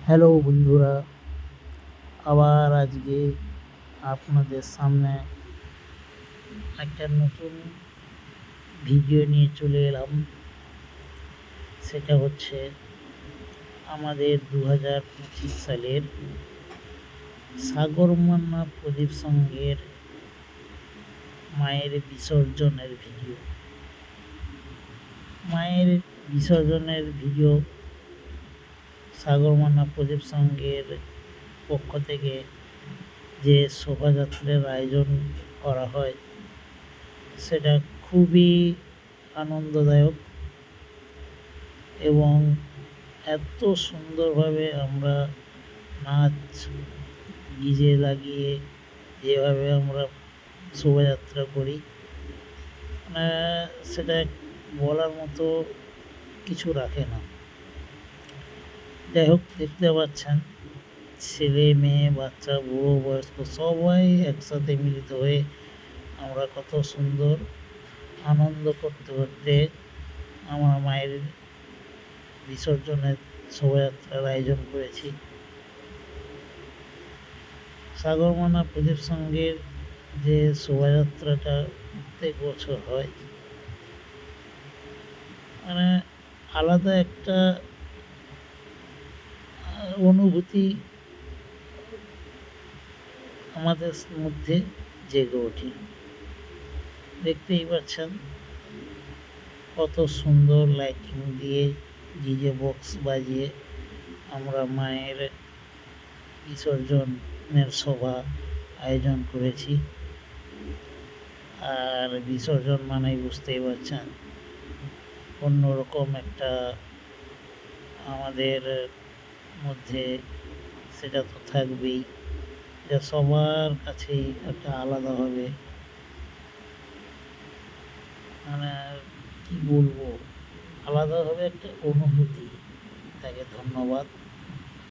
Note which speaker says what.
Speaker 1: Hello বন্ধুরা, আবার আজকে আপনাদের সামনে একটা নতুন ভিডিও নিয়ে চলে এলাম। সেটা হচ্ছে আমাদের 2025 সালের সাগরমান্না প্রদীপ সঙ্গের মায়ের বিসর্জনের ভিডিও। মায়ের বিসর্জনের ভিডিও সাগরমান্না প্রদীপ সঙ্গের পক্ষ থেকে যে শোভাযাত্রার আয়োজন করা হয় সেটা খুবই আনন্দদায়ক এবং এত সুন্দরভাবে আমরা নাচ ডিজে লাগিয়ে যেভাবে আমরা শোভাযাত্রা করি, মানে সেটা বলার মতো কিছু রাখে না। যাই হোক, দেখতে পাচ্ছেন ছেলে মেয়ে বাচ্চা বুড়ো বয়স্ক সবাই একসাথে মিলিত হয়ে আমরা কত সুন্দর আনন্দ করতে করতে আমার মায়ের বিসর্জনের শোভাযাত্রার আয়োজন করেছি। সাগরমান্না প্রদীপ সঙ্গের যে শোভাযাত্রাটা প্রত্যেক বছর হয়, মানে আলাদা একটা অনুভূতি আমাদের মধ্যে জেগে ওঠে। দেখতেই পাচ্ছেন কত সুন্দর লাইটিং দিয়ে ডিজে বক্স বাজিয়ে আমরা মায়ের বিসর্জনের সভা আয়োজন করেছি। আর বিসর্জন মানেই বুঝতেই পারছেন অন্যরকম একটা আমাদের মধ্যে সেটা তো থাকবেই, যা সবার কাছেই একটা আলাদাভাবে, মানে কি বলবো, আলাদাভাবে একটা অনুভূতি থাকে। ধন্যবাদ।